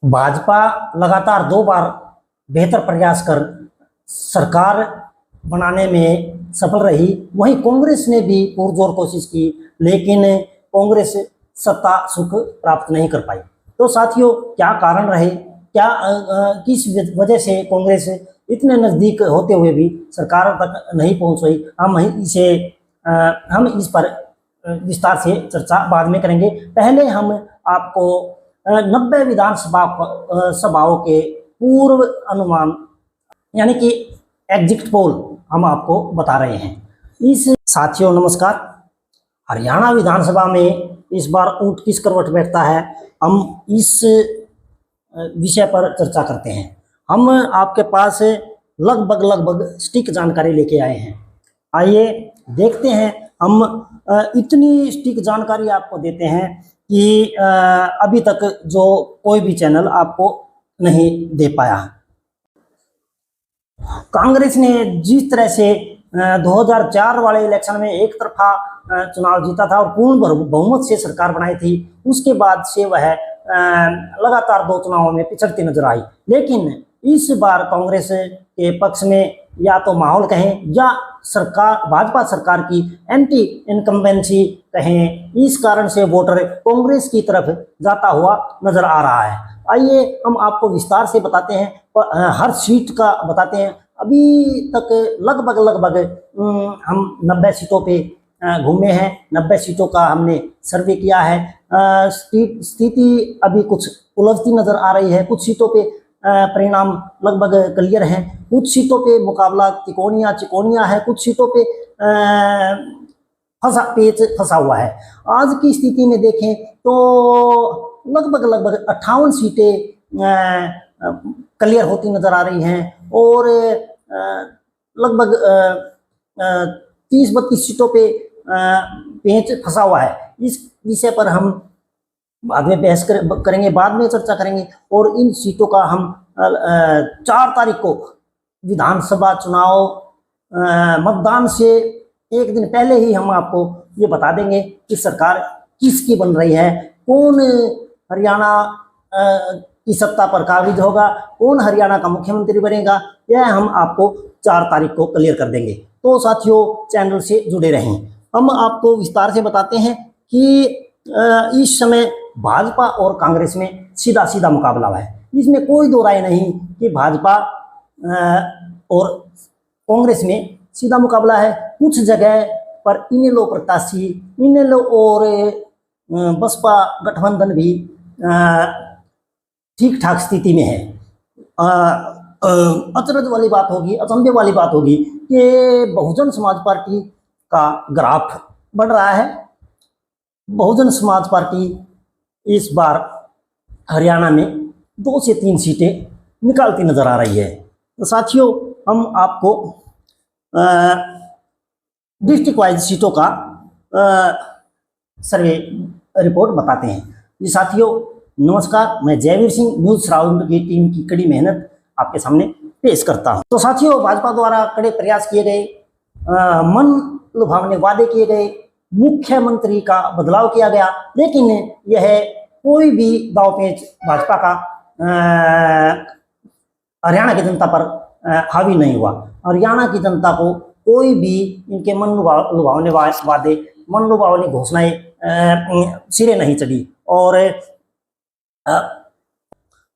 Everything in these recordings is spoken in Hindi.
भाजपा लगातार 2 बार बेहतर प्रयास कर सरकार बनाने में सफल रही, वहीं कांग्रेस ने भी पुरजोर कोशिश की, लेकिन कांग्रेस सत्ता सुख प्राप्त नहीं कर पाई। तो साथियों, क्या कारण रहे, क्या किस वजह से कांग्रेस इतने नज़दीक होते हुए भी सरकार तक नहीं पहुंच रही, हम इस पर विस्तार से चर्चा बाद में करेंगे। पहले हम आपको 90 विधानसभा सभाओं के पूर्व अनुमान यानी कि एग्जिट पोल हम आपको बता रहे हैं। इस साथियों नमस्कार, हरियाणा विधानसभा में इस बार ऊंट किस करवट बैठता है, हम इस विषय पर चर्चा करते हैं। हम आपके पास लगभग सटीक जानकारी लेके आए हैं। आइए देखते हैं, हम इतनी सटीक जानकारी आपको देते हैं कि अभी तक जो कोई भी चैनल आपको नहीं दे पाया। कांग्रेस ने जिस तरह से 2004 वाले इलेक्शन में एक तरफा चुनाव जीता था और पूर्ण बहुमत से सरकार बनाई थी, उसके बाद से वह लगातार 2 चुनावों में पिछड़ती नजर आई। लेकिन इस बार कांग्रेस के पक्ष में या तो माहौल कहें या भाजपा सरकार की एंटी इनकम्बेंसी कहें, इस कारण से वोटर कांग्रेस की तरफ जाता हुआ नजर आ रहा है। आइए हम आपको विस्तार से बताते हैं, हर सीट का बताते हैं। अभी तक लगभग हम 90 सीटों पे घूमे हैं, 90 सीटों का हमने सर्वे किया है। स्थिति अभी कुछ उलझती नजर आ रही है। कुछ सीटों पे परिणाम लगभग क्लियर हैं, कुछ सीटों पे मुकाबला चिकोनिया है, कुछ सीटों पे फंसा हुआ है। आज की स्थिति में देखें तो लगभग 58 सीटें क्लियर होती नजर आ रही हैं और लगभग 30-32 सीटों पे पेंच फंसा हुआ है। इस विषय पर हम बाद में बहस करेंगे, बाद में चर्चा करेंगे। और इन सीटों का हम 4 तारीख को विधानसभा चुनाव मतदान से एक दिन पहले ही हम आपको ये बता देंगे कि सरकार किसकी बन रही है, कौन हरियाणा की सत्ता पर काबिज होगा, कौन हरियाणा का मुख्यमंत्री बनेगा, यह हम आपको 4 तारीख को क्लियर कर देंगे। तो साथियों, चैनल से जुड़े रहें। हम आपको विस्तार से बताते हैं कि इस समय भाजपा और कांग्रेस में सीधा मुकाबला है। इसमें कोई दो राय नहीं कि भाजपा और कांग्रेस में सीधा मुकाबला है। कुछ जगह पर इनेलो प्रत्याशी, इनेलो और बसपा गठबंधन भी ठीक ठाक स्थिति में है। अचरज वाली बात होगी, अचंभे वाली बात होगी कि बहुजन समाज पार्टी का ग्राफ बढ़ रहा है। बहुजन समाज पार्टी इस बार हरियाणा में 2 से 3 सीटें निकालती नजर आ रही है। तो साथियों, हम आपको डिस्ट्रिक्ट वाइज सीटों का सर्वे रिपोर्ट बताते हैं। जी साथियों नमस्कार, मैं जयवीर सिंह न्यूज राउंड की टीम की कड़ी मेहनत आपके सामने पेश करता हूं। तो साथियों, भाजपा द्वारा कड़े प्रयास किए गए, मन लुभावने वादे किए गए, मुख्यमंत्री का बदलाव किया गया, लेकिन यह कोई भी दांवपेच भाजपा का हरियाणा की जनता पर हावी नहीं हुआ। हरियाणा की जनता को कोई भी इनके मन लुभावने वादे, मन लुभावनी घोषणाएं सिरे नहीं चढ़ी। और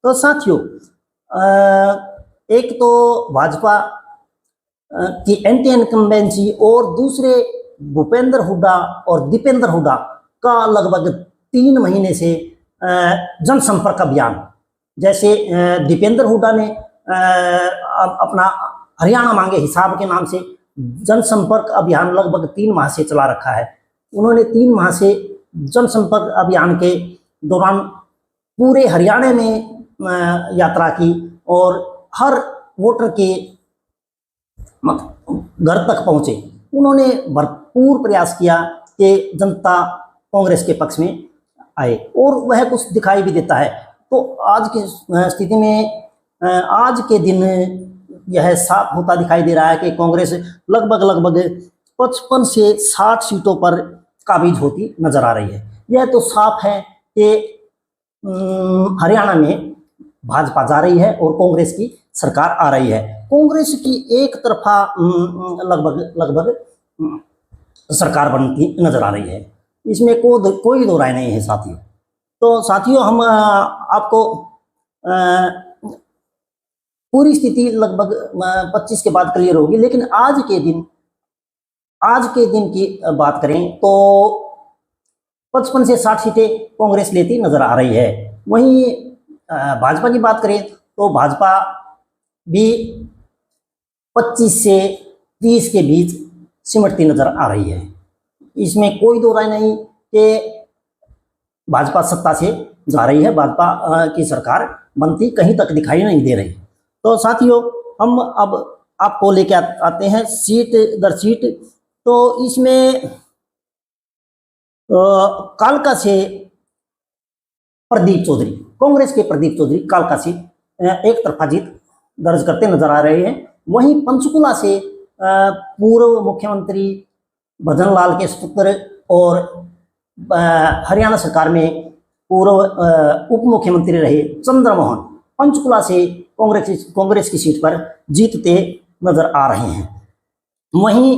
तो साथियों, एक तो भाजपा की एंटी इनकम्बेंसी और दूसरे भूपेंद्र हुड्डा और दीपेंद्र हुड्डा का लगभग 3 महीने से जनसंपर्क अभियान, जैसे दीपेंद्र हुड्डा ने अपना हरियाणा मांगे हिसाब के नाम से जनसंपर्क अभियान लगभग 3 माह से चला रखा है। उन्होंने 3 माह से जनसंपर्क अभियान के दौरान पूरे हरियाणा में यात्रा की और हर वोटर के घर तक पहुंचे। उन्होंने भरपूर प्रयास किया कि जनता कांग्रेस के पक्ष में आए और वह कुछ दिखाई भी देता है। तो आज की स्थिति में आज के दिन यह साफ होता दिखाई दे रहा है कि कांग्रेस लगभग 55 से 60 सीटों पर काबिज होती नजर आ रही है। यह तो साफ है कि हरियाणा में भाजपा जा रही है और कांग्रेस की सरकार आ रही है। कांग्रेस की एक तरफा लगभग सरकार बनती नजर आ रही है, इसमें कोई दो राय नहीं है साथियों। तो साथियों, हम आपको पूरी स्थिति लगभग 25 के बाद क्लियर होगी, लेकिन आज के दिन की बात करें तो 55 से 60 सीटें कांग्रेस लेती नजर आ रही है। वहीं भाजपा की बात करें तो भाजपा भी 25 से 30 के बीच सिमटती नजर आ रही है। इसमें कोई दो राय नहीं कि भाजपा सत्ता से जा रही है, भाजपा की सरकार बनती कहीं तक दिखाई नहीं दे रही। तो साथियों, हम अब आपको लेके आते हैं सीट दर सीट। तो इसमें कालका से प्रदीप चौधरी, कांग्रेस के प्रदीप चौधरी कालका से एक तरफा जीत दर्ज करते नजर आ रहे हैं। वहीं पंचकुला से पूर्व मुख्यमंत्री भजन लाल के सुपुत्र और हरियाणा सरकार में पूर्व उप मुख्यमंत्री रहे चंद्रमोहन पंचकुला से कांग्रेस की सीट पर जीतते नजर आ रहे हैं। वहीं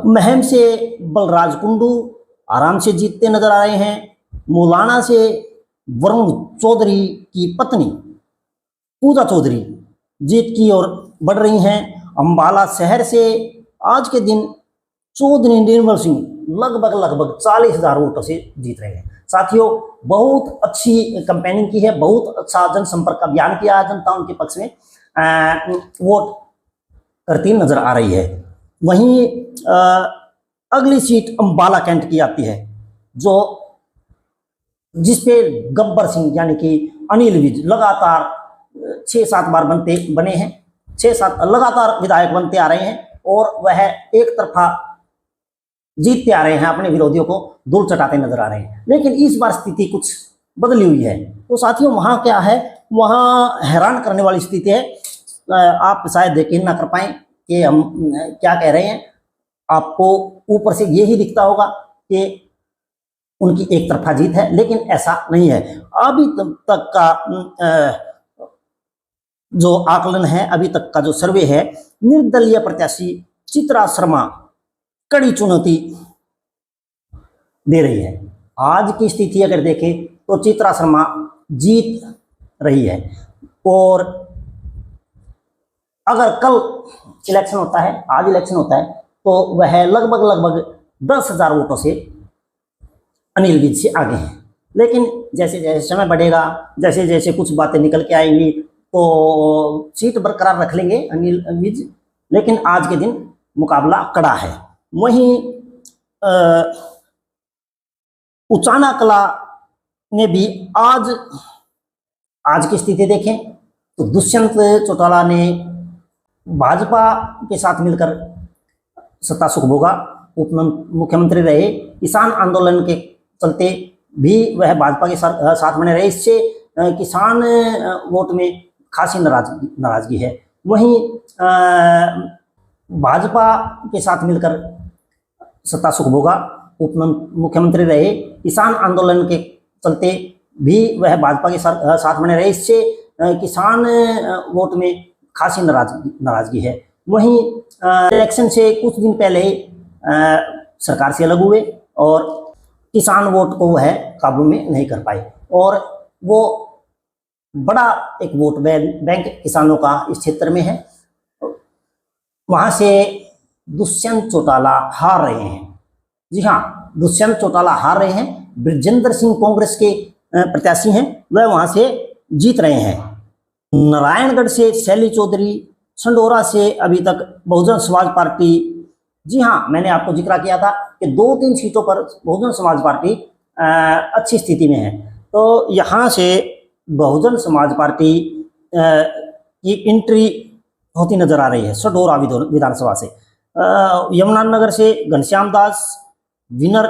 महम से बलराज कुंडू आराम से जीतते नजर आ रहे हैं। मुलाना से वरुण चौधरी की पत्नी पूजा चौधरी जीत की ओर बढ़ रही हैं। अंबाला शहर से आज के दिन चौधरी निर्मल सिंह लगभग 40,000 वोटों से जीत रहे हैं। साथियों, बहुत अच्छी कैंपेनिंग की है, बहुत अच्छा जनसंपर्क अभियान किया है, जनता उनके पक्ष में वोट करती नजर आ रही है। वहीं अगली सीट अंबाला कैंट की आती है, जो जिसपे गब्बर सिंह यानी कि अनिल विज लगातार 6-7 बार बने हैं, 6-7 लगातार विधायक बनते आ रहे हैं और वह एक तरफा जीतते आ रहे हैं, अपने विरोधियों को धूल चटाते नजर आ रहे हैं। लेकिन इस बार स्थिति कुछ बदली हुई है। तो साथियों, वहां क्या है, वहां हैरान करने वाली स्थिति है। आप शायद यकीन ना कर पाए कि हम क्या कह रहे हैं। आपको ऊपर से यही दिखता होगा कि उनकी एक तरफा जीत है, लेकिन ऐसा नहीं है। अभी तक का जो आकलन है, अभी तक का जो सर्वे है, निर्दलीय प्रत्याशी चित्रा शर्मा कड़ी चुनौती दे रही है। आज की स्थिति अगर देखें तो चित्रा शर्मा जीत रही है और अगर कल इलेक्शन होता है, आज इलेक्शन होता है, तो वह लगभग 10,000 वोटों से अनिल विज से आगे हैं। लेकिन जैसे जैसे समय बढ़ेगा, जैसे जैसे कुछ बातें निकल के आएंगी, तो सीट बरकरार रख लेंगे अनिल विज। लेकिन आज के दिन मुकाबला कड़ा है। वहीं उचाना कला ने भी आज की स्थिति देखें तो दुष्यंत चौटाला ने भाजपा के साथ मिलकर सत्ता सुख भोगा, उप मुख्यमंत्री रहे। किसान आंदोलन के चलते भी वह भाजपा के साथ बने रहे। इससे किसान वोट में खासी नाराजगी है। वहीं भाजपा के साथ मिलकर सत्ता सुख भोगा, उप मुख्यमंत्री रहे। किसान आंदोलन के चलते भी वह भाजपा के साथ बने रहे। इससे किसान वोट में खासी नाराजगी है। वहीं इलेक्शन से कुछ दिन पहले सरकार से अलग हुए और किसान वोट को वह काबू में नहीं कर पाए और वो बड़ा एक वोट बैंक किसानों का इस क्षेत्र में है। वहां से दुष्यंत चौटाला हार रहे हैं। जी हाँ, दुष्यंत चौटाला हार रहे हैं। बृजेंद्र सिंह कांग्रेस के प्रत्याशी हैं, वह वहां से जीत रहे हैं। नारायणगढ़ से शैली चौधरी, संडोरा से अभी तक बहुजन समाज पार्टी, जी हाँ, मैंने आपको जिक्र किया था कि 2-3 सीटों पर बहुजन समाज पार्टी अच्छी स्थिति में है। तो यहाँ से बहुजन समाज पार्टी की एंट्री होती नजर आ रही है सडोरा विधानसभा से। यमुनानगर से घनश्याम दास विनर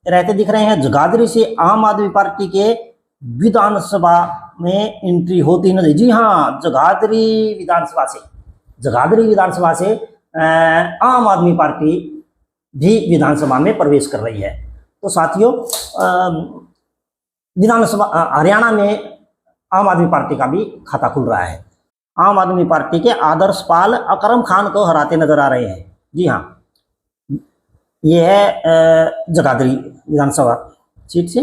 रहते दिख रहे हैं। जगाधरी से आम आदमी पार्टी के विधानसभा में एंट्री होती नजर, जी हाँ, जगाधरी विधानसभा से आम आदमी पार्टी भी विधानसभा में प्रवेश कर रही है। तो साथियों, विधानसभा हरियाणा में आम आदमी पार्टी का भी खाता खुल रहा है। आम आदमी पार्टी के आदर्श पाल अकरम खान को हराते नजर आ रहे हैं। जी हाँ, ये है जगाधरी विधानसभा सीट से।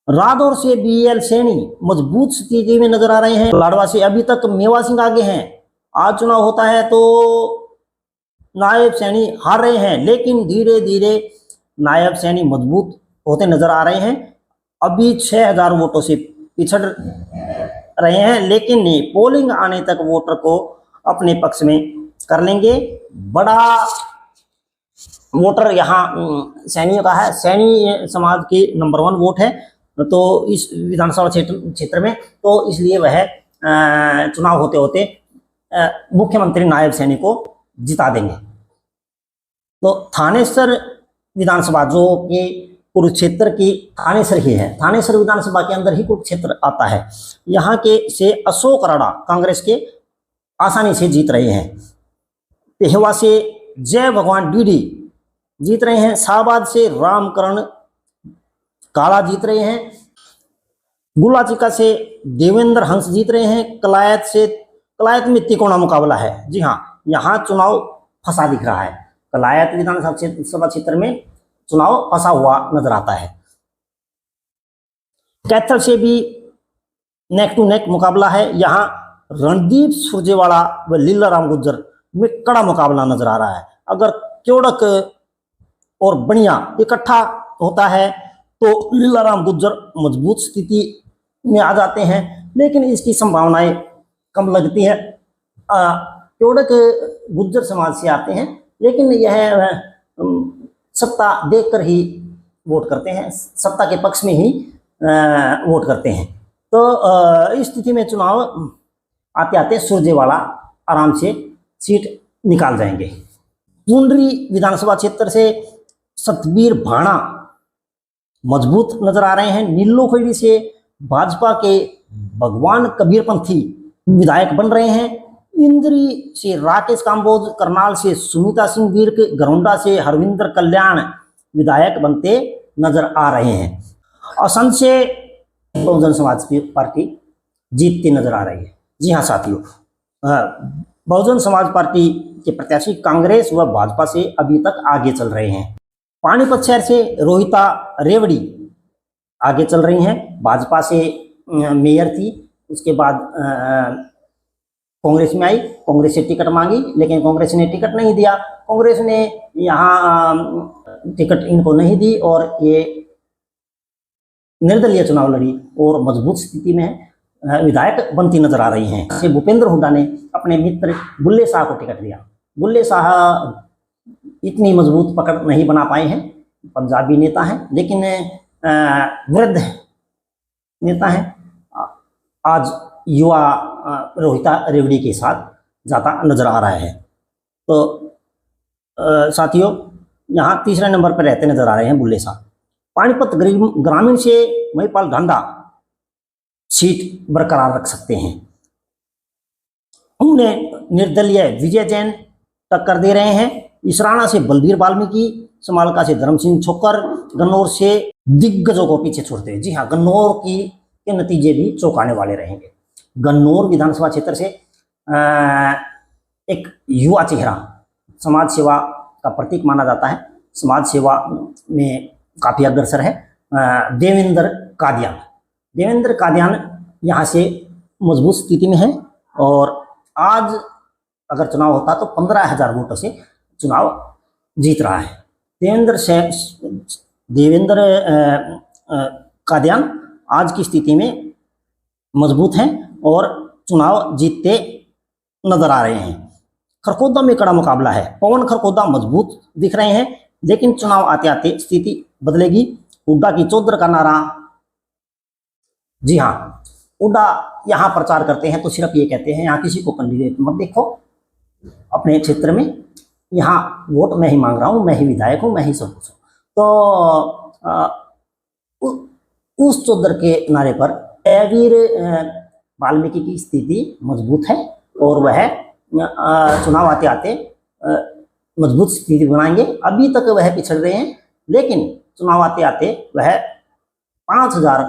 रादौर से बीएल सैनी मजबूत स्थिति में नजर आ रहे हैं। लाडवा से अभी तक मेवा सिंह आगे हैं। आज चुनाव होता है तो नायब सैनी हार रहे हैं, लेकिन धीरे धीरे नायब सैनी मजबूत होते नजर आ रहे हैं। अभी 6000 वोटों से पिछड़ रहे हैं, लेकिन पोलिंग आने तक वोटर को अपने पक्ष में कर लेंगे। बड़ा वोटर यहाँ सैनियों का है। सैनी समाज की नंबर 1 वोट है तो इस विधानसभा क्षेत्र में, तो इसलिए वह चुनाव होते होते मुख्यमंत्री नायब सैनी को जिता देंगे। तो थानेसर विधानसभा जो कि कुरुक्षेत्र की थानेसर ही है, थानेसर विधानसभा के अंदर ही कुरुक्षेत्र आता है। यहाँ के से अशोक राणा कांग्रेस के आसानी से जीत रहे हैं। पेहवा से जय भगवान डीडी जीत रहे हैं। शाहबाद से रामकरण काला जीत रहे हैं। गुलाचिका से देवेंद्र हंस जीत रहे हैं। कलायत में तिकोना मुकाबला है। जी हाँ, यहाँ चुनाव फंसा दिख रहा है। कलायत विधानसभा क्षेत्र में चुनाव फंसा हुआ नजर आता है। कैथल से भी नेक टू नेक मुकाबला है। यहाँ रणदीप सुरजेवाला व लीलाराम गुर्जर में कड़ा मुकाबला नजर आ रहा है। अगर क्योड़क और बनिया इकट्ठा होता है तो लीलाराम गुर्जर मजबूत स्थिति में आ जाते हैं, लेकिन इसकी संभावनाएं कम लगती है। क्योड़क गुर्जर समाज से आते हैं, लेकिन यह सत्ता देखकर ही वोट करते हैं, सत्ता के पक्ष में ही वोट करते हैं। तो इस स्थिति में चुनाव आते आते सुरजेवाला आराम से सीट निकाल जाएंगे। पुंडरी विधानसभा क्षेत्र से सतबीर भाणा मजबूत नजर आ रहे हैं। नीलोखेड़ी से भाजपा के भगवान कबीरपंथी विधायक बन रहे हैं। इंद्री से राकेश काम्बोज, करनाल से सुनीता सिंह विर्क, गरौंडा से हरविंदर कल्याण विधायक बनते नजर आ रहे हैं। असम से बहुजन समाज पार्टी जीतती नजर आ रही है। जी हाँ साथियों, बहुजन समाज पार्टी के प्रत्याशी कांग्रेस व भाजपा से अभी तक आगे चल रहे हैं। पानीपत शहर से रोहिता रेवड़ी आगे चल रही हैं। भाजपा से मेयर थी, उसके बाद कांग्रेस में आई, कांग्रेस से टिकट मांगी, लेकिन कांग्रेस ने टिकट नहीं दिया। कांग्रेस ने यहाँ टिकट इनको नहीं दी और ये निर्दलीय चुनाव लड़ी और मजबूत स्थिति में विधायक बनती नजर आ रही हैं। से भूपेंद्र हुड्डा ने अपने मित्र बुल्ले शाह को टिकट दिया। बुल्ले शाह इतनी मजबूत पकड़ नहीं बना पाए हैं, पंजाबी नेता हैं, लेकिन वृद्ध नेता हैं। आज युवा रोहिता रेवड़ी के साथ जाता नजर आ रहा है। तो साथियों, यहाँ तीसरे नंबर पर रहते नजर आ रहे हैं बुल्ले शाह। पानीपत ग्रामीण से महिपाल ढांडा सीट बरकरार रख सकते हैं। उन्हें निर्दलीय विजय जैन टक्कर दे रहे हैं। इसराना से बलबीर वाल्मीकि, समालका से धर्म सिंह छोकर, गन्नौर से दिग्गजों को पीछे छोड़ते हैं। जी हाँ, गन्नौर के नतीजे भी चौंकाने वाले रहेंगे। गन्नौर विधानसभा क्षेत्र से एक युवा चेहरा, समाज सेवा का प्रतीक माना जाता है, समाज सेवा में काफी अग्रसर है, देवेंद्र कादियान। देवेंद्र कादियान यहाँ से मजबूत स्थिति में है और आज अगर चुनाव होता तो 15,000 वोटों से चुनाव जीत रहा है। देवेंद्र कादियान आज की स्थिति में मजबूत हैं और चुनाव जीतते नजर आ रहे हैं। खरखोदा में कड़ा मुकाबला है। पवन खरखोदा मजबूत दिख रहे हैं, लेकिन चुनाव आते आते स्थिति बदलेगी। हुड्डा की चौधर का नारा, जी हाँ, हुड्डा यहाँ प्रचार करते हैं तो सिर्फ ये कहते हैं यहाँ किसी को कैंडिडेट मत देखो अपने क्षेत्र में, यहाँ वोट मैं ही मांग रहा हूँ, मैं ही विधायक हूँ, मैं ही सब कुछ हूँ। तो उस चौधर के नारे पर वीर वाल्मीकि की स्थिति मजबूत है और वह चुनाव आते आते मजबूत स्थिति बनाएंगे। अभी तक वह पिछड़ रहे हैं, लेकिन चुनाव आते आते वह 5,000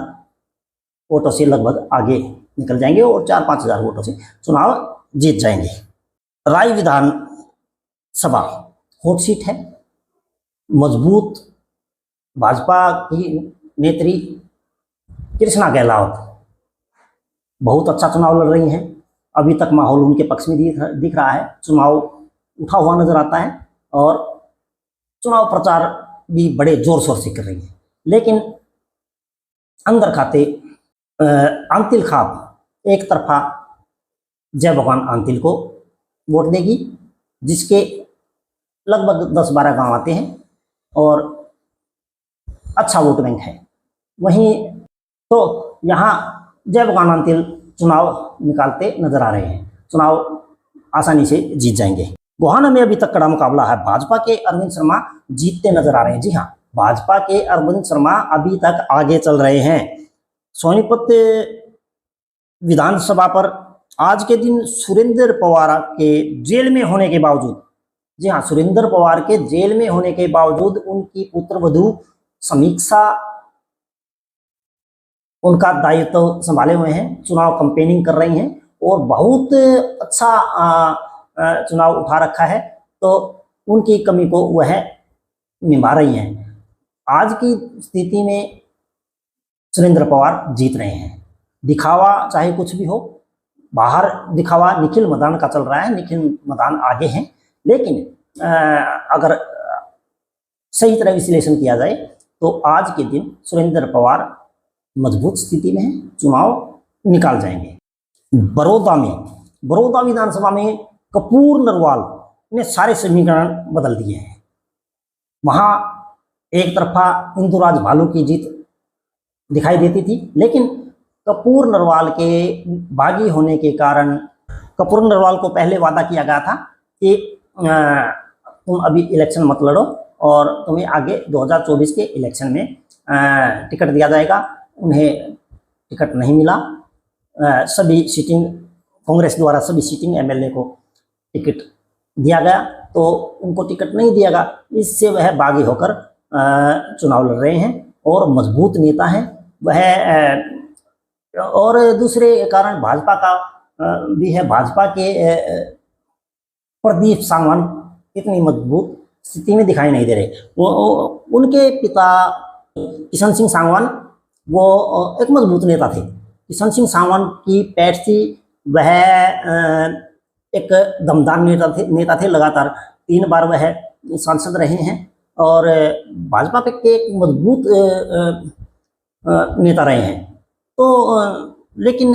वोटों से लगभग आगे निकल जाएंगे और 4-5 हज़ार वोटों से चुनाव जीत जाएंगे। राय विधानसभा हॉट सीट है। मजबूत भाजपा की नेत्री कृष्णा गहलोत बहुत अच्छा चुनाव लड़ रही हैं। अभी तक माहौल उनके पक्ष में दिख रहा है। चुनाव उठा हुआ नजर आता है और चुनाव प्रचार भी बड़े जोर शोर से कर रही है। लेकिन अंदर खाते आंतिल खाप एक तरफा जय भगवान आंतिल को वोट देगी, जिसके लगभग 10-12 गांव आते हैं और अच्छा वोट बैंक है। वहीं तो यहाँ जय भगवान आंतिल चुनाव निकालते नजर आ रहे हैं, चुनाव आसानी से जीत जाएंगे। गोहाना में अभी तक कड़ा मुकाबला है। भाजपा के अरविंद शर्मा जीतते नजर आ रहे हैं। जी हाँ, भाजपा के अरविंद शर्मा अभी तक आगे चल रहे हैं। सोनीपत विधानसभा पर आज के दिन सुरेंद्र पवार के जेल में होने के बावजूद, जी हाँ, सुरेंद्र पवार के जेल में होने के बावजूद उनकी पुत्रवधू समीक्षा उनका दायित्व संभाले हुए हैं, चुनाव कैंपेनिंग कर रही हैं और बहुत अच्छा चुनाव उठा रखा है, तो उनकी कमी को वह निभा रही हैं। आज की स्थिति में सुरेंद्र पवार जीत रहे हैं। दिखावा चाहे कुछ भी हो, बाहर दिखावा निखिल मदान का चल रहा है, निखिल मदान आगे हैं, लेकिन अगर सही तरह विश्लेषण किया जाए तो आज के दिन सुरेंद्र पवार मजबूत स्थिति में है, चुनाव निकाल जाएंगे। बड़ौदा विधानसभा में कपूर नरवाल ने सारे समीकरण बदल दिए हैं। वहां एक तरफा इंदुराज भालू की जीत दिखाई देती थी, लेकिन कपूर नरवाल के बागी होने के कारण कपूर नरवाल को पहले वादा किया गया था कि तुम अभी इलेक्शन मत लड़ो और तुम्हें आगे 2024 के इलेक्शन में टिकट दिया जाएगा। उन्हें टिकट नहीं मिला। सभी सिटिंग कांग्रेस द्वारा सभी सिटिंग एमएलए को टिकट दिया गया, तो उनको टिकट नहीं दिया गया। इससे वह बागी होकर चुनाव लड़ रहे हैं और मजबूत नेता हैं वह। और दूसरे कारण भाजपा का भी है। भाजपा के प्रदीप सांगवान इतनी मजबूत स्थिति में दिखाई नहीं दे रहे। वो उनके पिता किशन सिंह सांगवान वो एक मजबूत नेता थे। किशन सिंह सांगवान की पैठ थी, वह एक दमदार नेता थे। लगातार 3 बार वह सांसद रहे हैं और भाजपा पे एक मजबूत नेता रहे हैं। तो लेकिन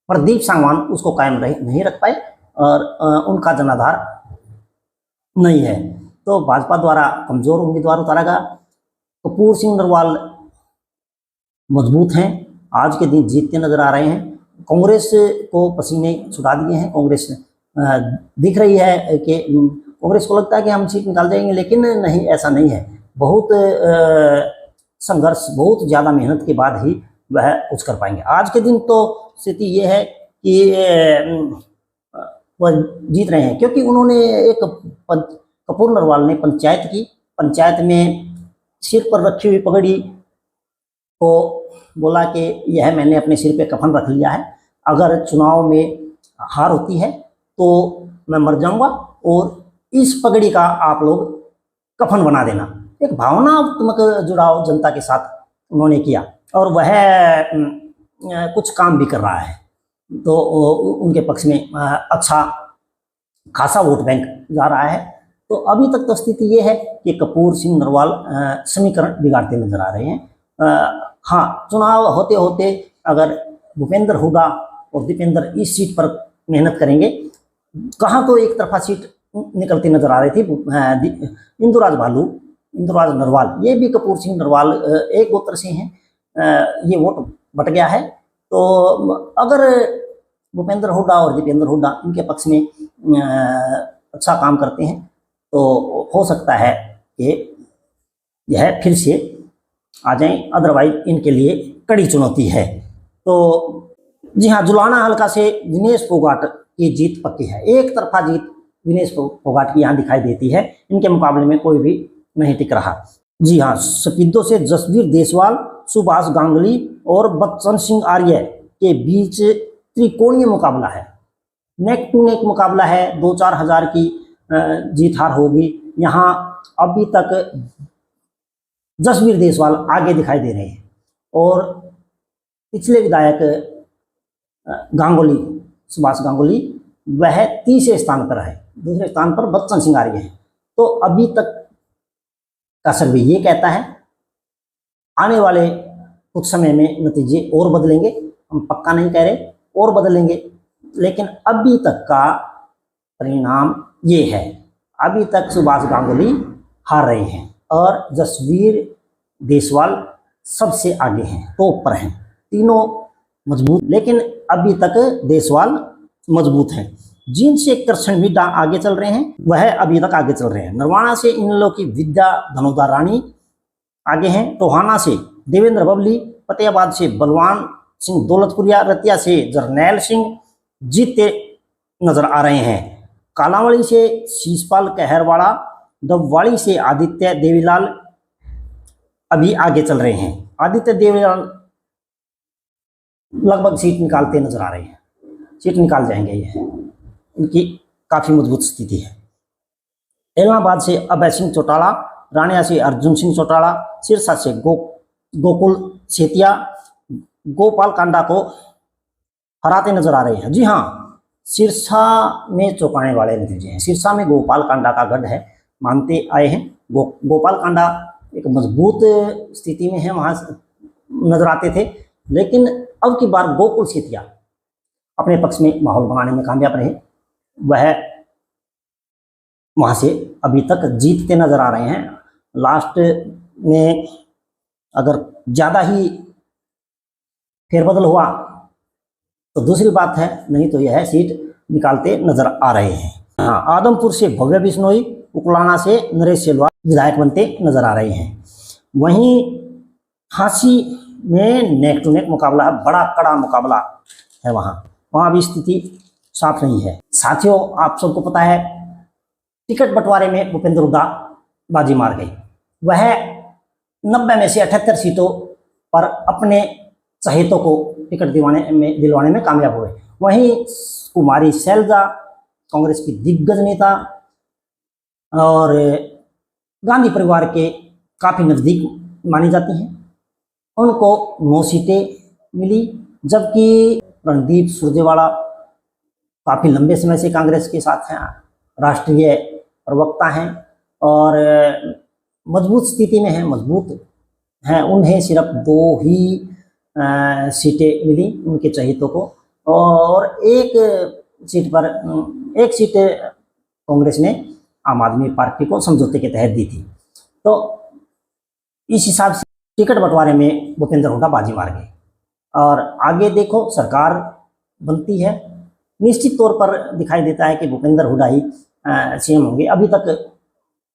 प्रदीप सांगवान उसको कायम नहीं रख पाए और उनका जनाधार नहीं है, तो भाजपा द्वारा कमजोर उम्मीदवार उतारा गया। कपूर सिंह नरवाल मजबूत हैं, आज के दिन जीतते नजर आ रहे हैं। कांग्रेस को पसीने छुटा दिए हैं। कांग्रेस दिख रही है कि कांग्रेस को लगता है कि हम सीट निकाल जाएंगे, लेकिन नहीं, ऐसा नहीं है। बहुत संघर्ष, बहुत ज़्यादा मेहनत के बाद ही वह कुछ कर पाएंगे। आज के दिन तो स्थिति ये है कि वह जीत रहे हैं, क्योंकि उन्होंने एक कपूर नरवाल ने पंचायत में सिर पर रखी हुई पगड़ी को बोला कि यह मैंने अपने सिर पे कफन रख लिया है, अगर चुनाव में हार होती है तो मैं मर जाऊंगा और इस पगड़ी का आप लोग कफन बना देना। एक भावनात्मक जुड़ाव जनता के साथ उन्होंने किया और वह कुछ काम भी कर रहा है, तो उनके पक्ष में अच्छा खासा वोट बैंक जा रहा है। तो अभी तक तो स्थिति ये है कि कपूर सिंह नरवाल समीकरण बिगाड़ते नजर आ रहे हैं। हाँ, चुनाव होते होते अगर भूपेंद्र हुड्डा और दीपेंद्र इस सीट पर मेहनत करेंगे, कहाँ तो एक तरफा सीट निकलती नजर आ रही थी। इंदुराज नरवाल, ये भी कपूर सिंह नरवाल एक गोत्र से हैं, ये वोट बट गया है। तो अगर भूपेंद्र हुड्डा और दीपेंद्र हुड्डा इनके पक्ष में अच्छा काम करते हैं तो हो सकता है कि यह फिर से आ जाएं, अदरवाइज इनके लिए कड़ी चुनौती है। तो जी हाँ, जुलाना हल्का से दिनेश फोगाट की जीत पक्की है। एक तरफा जीत दिनेश फोगाट की यहाँ दिखाई देती है, इनके मुकाबले में कोई भी नहीं टिक रहा। जी हाँ, सपिद्दो से जसवीर देसवाल सुभाष गांगुली और बच्चन सिंह आर्य के बीच त्रिकोणीय मुकाबला है, नेक टू नेक मुकाबला है। 2-4 हजार की जीत हार होगी। यहाँ अभी तक जसवीर देसवाल आगे दिखाई दे रहे हैं और पिछले विधायक गांगुली, सुभाष गांगुली, वह तीसरे स्थान पर है, दूसरे स्थान पर बच्चन सिंह आर्य हैं। तो अभी तक का सर्वे ये कहता है आने वाले कुछ समय में नतीजे और बदलेंगे, हम पक्का नहीं कह रहे, और बदलेंगे, लेकिन अभी तक का परिणाम ये है। अभी तक सुभाष गांगुली हार रहे हैं और जसवीर देसवाल सबसे आगे हैं, टॉप पर हैं, तीनों मजबूत, लेकिन अभी तक देसवाल मजबूत हैं। जिनसे कृष्ण मिड्डा आगे चल रहे हैं वह अभी तक आगे चल रहे हैं। नरवाना से इनलो की विद्या धनोदा रानी आगे हैं, टोहाना से देवेंद्र बबली, फतेहाबाद से बलवान सिंह दौलतपुरिया, रतिया से जरनैल सिंह जीतते नजर आ रहे हैं। कालावड़ी से शीशपाल कहरवाड़ा, डबवाड़ी से आदित्य देवीलाल अभी आगे चल रहे हैं। आदित्य देवीलाल लगभग सीट निकालते नजर आ रहे हैं, सीट निकाल जाएंगे, ये इनकी काफी मजबूत स्थिति है। एलनाबाद से अभय सिंह चौटाला, रानिया से अर्जुन सिंह चौटाला, सिरसा से गोकुल सेतिया गोपाल कांडा को हराते नजर आ रहे हैं। जी हाँ, सिरसा में चौंकाने वाले नतीजे हैं। सिरसा में गोपाल कांडा का गढ़ है, मानते आए हैं। गोपाल कांडा एक मजबूत स्थिति में है, वहां नजर आते थे, लेकिन अब की बार गोकुल सेतिया अपने पक्ष में माहौल बनाने में कामयाब रहे। वह वहां से अभी तक जीतते नजर आ रहे हैं। लास्ट में अगर ज्यादा ही फेरबदल हुआ तो दूसरी बात है, नहीं तो यह सीट निकालते नजर आ रहे हैं। हाँ, आदमपुर से भव्य बिश्नोई, उकलाना से नरेश सेलवा विधायक बनते नजर आ रहे हैं। वहीं झांसी में नेक टू नेक मुकाबला है, बड़ा कड़ा मुकाबला है। वहां भी स्थिति साफ नहीं है। साथियों, आप सबको पता है टिकट बंटवारे में भूपेंद्र हुड्डा बाजी मार गई। वह 90 में से 78 सीटों पर अपने चहेतों को टिकट दिलवाने में कामयाब हुए। वहीं कुमारी शैलजा कांग्रेस की दिग्गज नेता और गांधी परिवार के काफी नजदीक मानी जाती हैं, उनको 9 सीटें मिली, जबकि रणदीप सुरजेवाला काफी लंबे समय से कांग्रेस के साथ हैं, राष्ट्रीय प्रवक्ता हैं और मजबूत स्थिति में हैं, मजबूत हैं। उन्हें सिर्फ 2 ही सीटें मिली उनके चहेतों को, और एक सीट कांग्रेस ने आम आदमी पार्टी को समझौते के तहत दी थी। तो इस हिसाब से टिकट बंटवारे में भूपेंद्र हुड्डा बाजी मार गए। और आगे देखो, सरकार बनती है, निश्चित तौर पर दिखाई देता है कि भूपेंद्र हुड्डा ही सीएम होंगे। अभी तक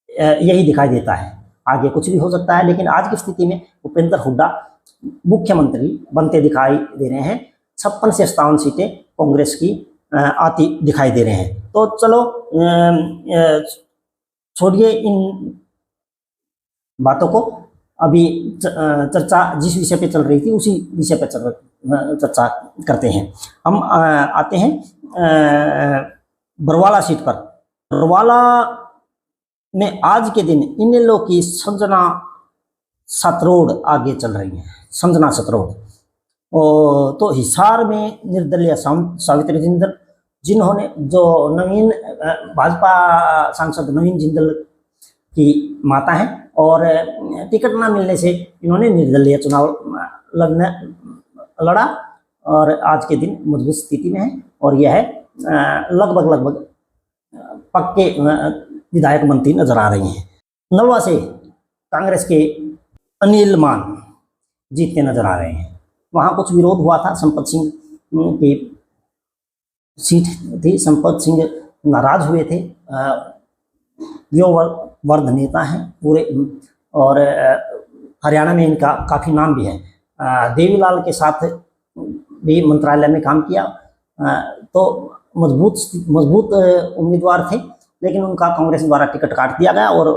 यही दिखाई देता है, आगे कुछ भी हो सकता है, लेकिन आज की स्थिति में भूपेंद्र हुड्डा मुख्यमंत्री बनते दिखाई दे रहे हैं। 56 से 57 सीटें कांग्रेस की आती दिखाई दे रहे हैं। तो चलो छोड़िए इन बातों को, अभी चर्चा जिस विषय पे चल रही थी उसी विषय पे चर्चा करते हैं। हम आते हैं बरवाला सीट पर। बरवाला में आज के दिन इनेलो की संजना सतरोड़ आगे चल रही हैं, संजना सतरोड़। तो हिसार में निर्दलीय सावित्री जिंदल, जिन्होंने जो नवीन भाजपा सांसद नवीन जिंदल की माता हैं, और टिकट ना मिलने से इन्होंने निर्दलीय चुनाव लड़ा और आज के दिन मजबूत स्थिति में है, और यह लगभग पक्के विधायक बनती नजर आ रही हैं। नलवा से कांग्रेस के अनिल मान जीतते नजर आ रहे हैं। वहाँ कुछ विरोध हुआ था, संपत सिंह की सीट थी, संपत सिंह नाराज हुए थे। वर्ध नेता हैं पूरे, और हरियाणा में इनका काफ़ी नाम भी है। देवीलाल के साथ भी मंत्रालय में काम किया, तो मजबूत उम्मीदवार थे, लेकिन उनका कांग्रेस द्वारा टिकट काट दिया गया और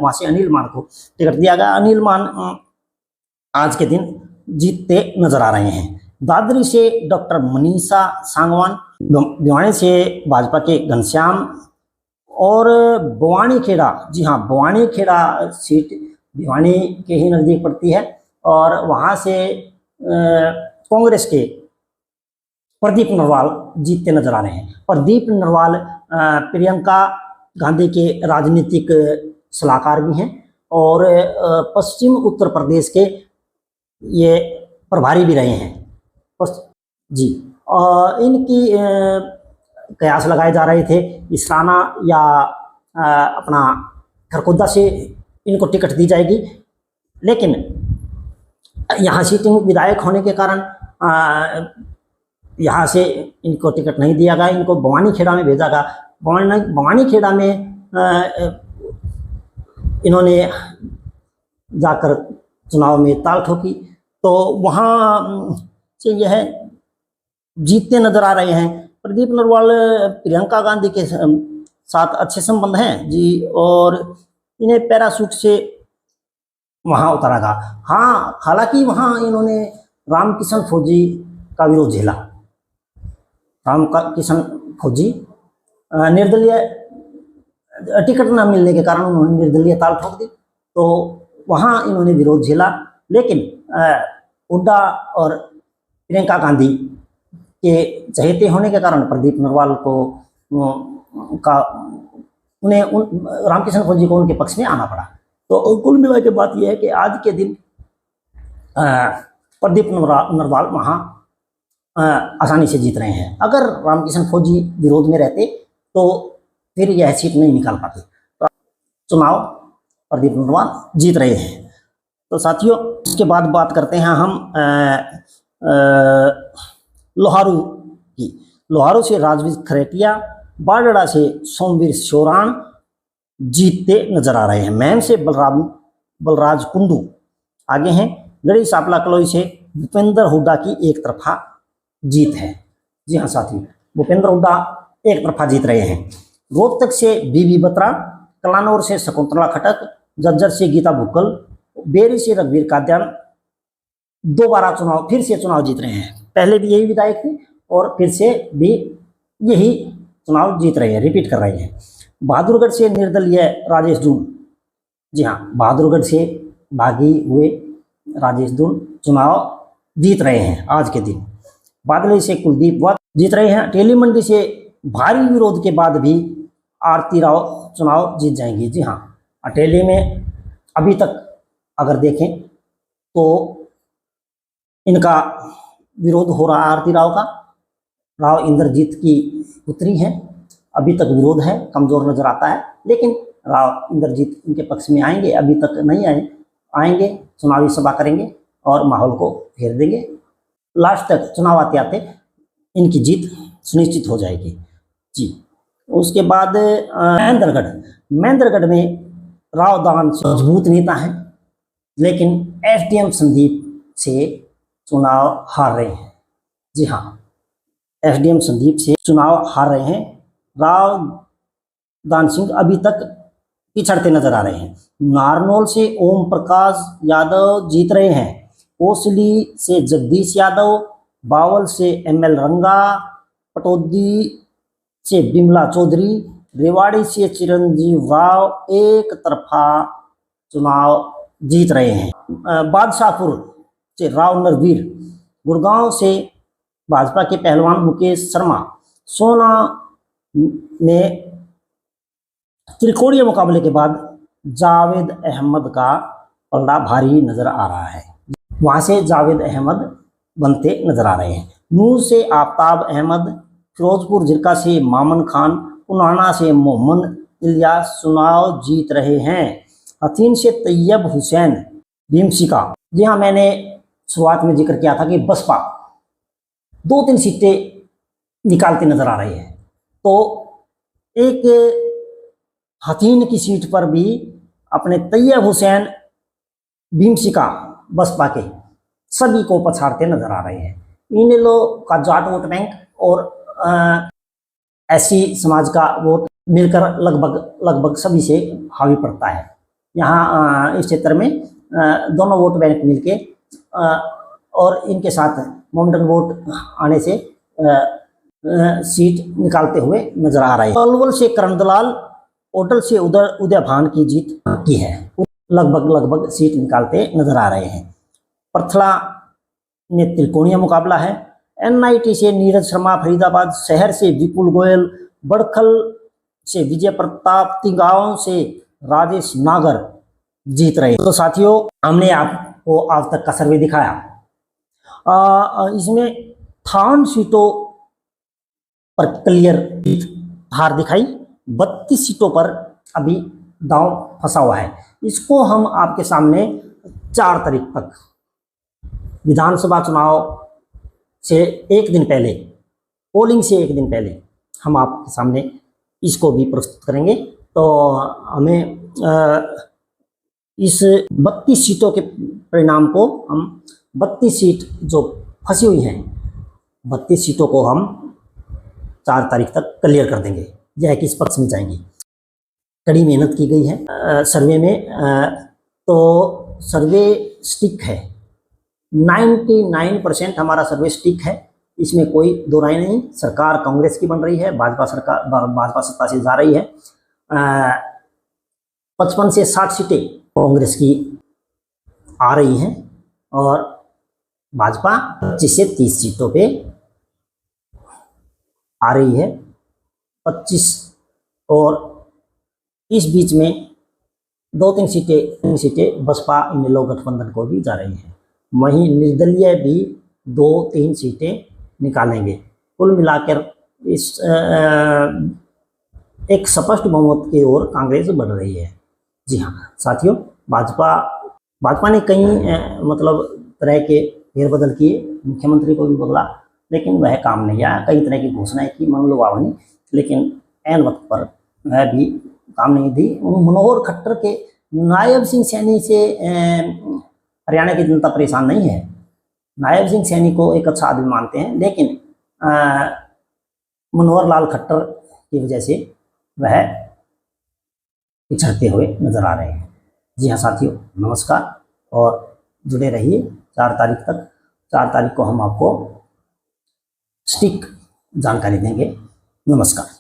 वहाँ से अनिल मान को टिकट दिया गया। अनिल मान आज के दिन जीतते नजर आ रहे हैं। दादरी से डॉक्टर मनीषा सांगवान, भिवानी से भाजपा के घनश्याम, और बवानीखेड़ा, जी हाँ बवानीखेड़ा सीट भिवानी के ही नज़दीक पड़ती है, और वहाँ से कांग्रेस के प्रदीप नरवाल जीतते नजर आ रहे हैं। प्रदीप नरवाल प्रियंका गांधी के राजनीतिक सलाहकार भी हैं और पश्चिम उत्तर प्रदेश के ये प्रभारी भी रहे हैं। जी, इनकी कयास लगाए जा रहे थे इसराना या अपना खरगोदा से इनको टिकट दी जाएगी, लेकिन यहाँ सीटिंग विधायक होने के कारण यहाँ से इनको टिकट नहीं दिया गया, इनको बवानीखेड़ा में भेजा गया। बवानीखेड़ा में इन्होंने जाकर चुनाव में ताल ठोकी, तो वहाँ से यह जीतते नजर आ रहे हैं। प्रदीप नरवाल प्रियंका गांधी के साथ अच्छे संबंध हैं जी, और इन्हें पैराशूट से वहाँ उतारा गया। हाँ, हालांकि वहाँ इन्होंने रामकिशन फौजी का विरोध झेला। रामकिशन फौजी निर्दलीय टिकट न मिलने के कारण उन्होंने निर्दलीय ताल ठोक दी, तो वहाँ इन्होंने विरोध झेला। लेकिन हुड्डा और प्रियंका गांधी के चहेते होने के कारण प्रदीप नरवाल को उन्हें रामकिशन फौजी को उनके पक्ष में आना पड़ा। तो कुल मिला के बात यह है कि आज के दिन प्रदीप नरवाल वहाँ आसानी से जीत रहे हैं। अगर रामकिशन फौजी विरोध में रहते तो फिर यह सीट नहीं निकाल पाते। तो चुनाव प्रदीप नरवाल जीत रहे हैं। तो साथियों, इसके बाद बात करते हैं हम लोहारू की। लोहारू से राजवीर खरेटिया, बाडड़ा से सोमवीर शोराण जीतते नजर आ रहे हैं। मैम से बलराज कुंडू आगे हैं। गढ़ी सांपला कलोई से भूपेंद्र हुड्डा की एक तरफा जीत है। जी हाँ साथियों, भूपेंद्र हुड्डा एक तरफा जीत रहे हैं। रोहतक से बीबी बत्रा, कलानौर से शकुंतला खटक, जज्जर से गीता भुक्कल, बेरी से रघुवीर काद्यान दोबारा फिर से चुनाव जीत रहे हैं। पहले भी यही विधायक थे और फिर से भी यही चुनाव जीत रहे हैं, रिपीट कर रहे हैं। बहादुरगढ़ से निर्दलीय राजेश दून, जी हाँ बहादुरगढ़ से भागी हुए राजेश दून चुनाव जीत रहे हैं आज के दिन। बादली से कुलदीप वत्स जीत रहे हैं। टेली मंडी से भारी विरोध के बाद भी आरती राव चुनाव जीत जाएंगी। जी हाँ, अटेली में अभी तक अगर देखें तो इनका विरोध हो रहा है। आरती राव का, राव इंद्रजीत की पुत्री हैं, अभी तक विरोध है, कमजोर नजर आता है, लेकिन राव इंद्रजीत इनके पक्ष में आएंगे, अभी तक नहीं आएंगे, चुनावी सभा करेंगे और माहौल को फेर देंगे। लास्ट तक चुनाव आते आते इनकी जीत सुनिश्चित हो जाएगी। जी, उसके बाद महेंद्रगढ़ में राव दान मजबूत नेता हैं, लेकिन एसडीएम संदीप से चुनाव हार रहे हैं। जी हाँ, एसडीएम संदीप से चुनाव हार रहे हैं। राव दान सिंह अभी तक पिछड़ते नजर आ रहे हैं। नारनौल से ओम प्रकाश यादव जीत रहे हैं। ओसली से जगदीश यादव, बावल से एमएल रंगा, पटौदी से बिमला चौधरी, रेवाड़ी से चिरंजीव राव एक तरफा चुनाव जीत रहे हैं। बादशाहपुर से राव नरवीर, गुड़गांव से भाजपा के पहलवान मुकेश शर्मा, सोना में त्रिकोणीय मुकाबले के बाद जावेद अहमद का पलड़ा भारी नजर आ रहा है। वहां से जावेद अहमद बनते नजर आ रहे हैं। नूर से आफ्ताब अहमद, फिरोजपुर जिरका से मामन खान, उन्नाना से मोहम्मद इलियास चुनाव जीत रहे हैं। हथीन से तैयब हुसैन भीमसिका, जी हाँ मैंने शुरुआत में जिक्र किया था कि बसपा 2-3 सीटें निकालते नजर आ रही है, तो एक हथीन की सीट पर भी अपने तैयब हुसैन भीमसिका बसपा के सभी को पछाड़ते नजर आ रहे हैं। इन लोग का जाट वोट बैंक और एससी समाज का वोट मिलकर लगभग सभी से हावी पड़ता है। यहाँ इस क्षेत्र में दोनों वोट बैंक मिलके और इनके साथ मोमेंटम वोट आने से सीट निकालते हुए नजर आ रहे हैं। अलवल से करण दलाल, होटल से उदय भान की जीत की है, लगभग सीट निकालते नजर आ रहे हैं। परथला में त्रिकोणीय मुकाबला है। एनआईटी से नीरज शर्मा, फरीदाबाद शहर से विपुल गोयल, बड़खल से विजय प्रताप, तिगांव से राजेश नागर जीत रहे हैं। तो साथियों, हमने आपको आज तक का सर्वे दिखाया। इसमें थान सीटों पर क्लियर हार दिखाई, 32 सीटों पर अभी दांव फंसा हुआ है। इसको हम आपके सामने 4 तारीख तक विधानसभा चुनाव से एक दिन पहले, पोलिंग से एक दिन पहले हम आपके सामने इसको भी प्रस्तुत करेंगे। तो हमें इस 32 सीटों के परिणाम को हम 32 सीट जो फंसी हुई हैं, 32 सीटों को हम 4 तारीख तक क्लियर कर देंगे। यह किस पक्ष में जाएंगी। कड़ी मेहनत की गई है सर्वे में। तो सर्वे स्टिक है, 99% हमारा सर्वे स्टिक है, इसमें कोई दो राय नहीं। सरकार कांग्रेस की बन रही है, भाजपा सत्ता से जा रही है। 55 से 60 सीटें कांग्रेस की आ रही हैं और भाजपा 25 से 30 सीटों पे आ रही है, 25। और इस बीच में 2-3 सीटें बसपा इन लोक गठबंधन को भी जा रही है। वहीं निर्दलीय भी 2-3 सीटें निकालेंगे। कुल मिलाकर इस एक स्पष्ट बहुमत की ओर कांग्रेस बढ़ रही है। जी हाँ साथियों, भाजपा ने कई मतलब तरह के फेरबदल किए, मुख्यमंत्री को भी बदला, लेकिन वह काम नहीं आया। कई तरह की घोषणाएं की मनोलुभावनी, लेकिन ऐन वक्त पर वह भी काम नहीं दी। मनोहर खट्टर के नायब सिंह सैनी से हरियाणा की जनता परेशान नहीं है। नायब सिंह सैनी को एक अच्छा आदमी मानते हैं, लेकिन मनोहर लाल खट्टर की वजह से वह पिछड़ते हुए नजर आ रहे हैं। जी हाँ साथियों, नमस्कार और जुड़े रहिए 4 तारीख तक। 4 तारीख को हम आपको स्टिक जानकारी देंगे। नमस्कार।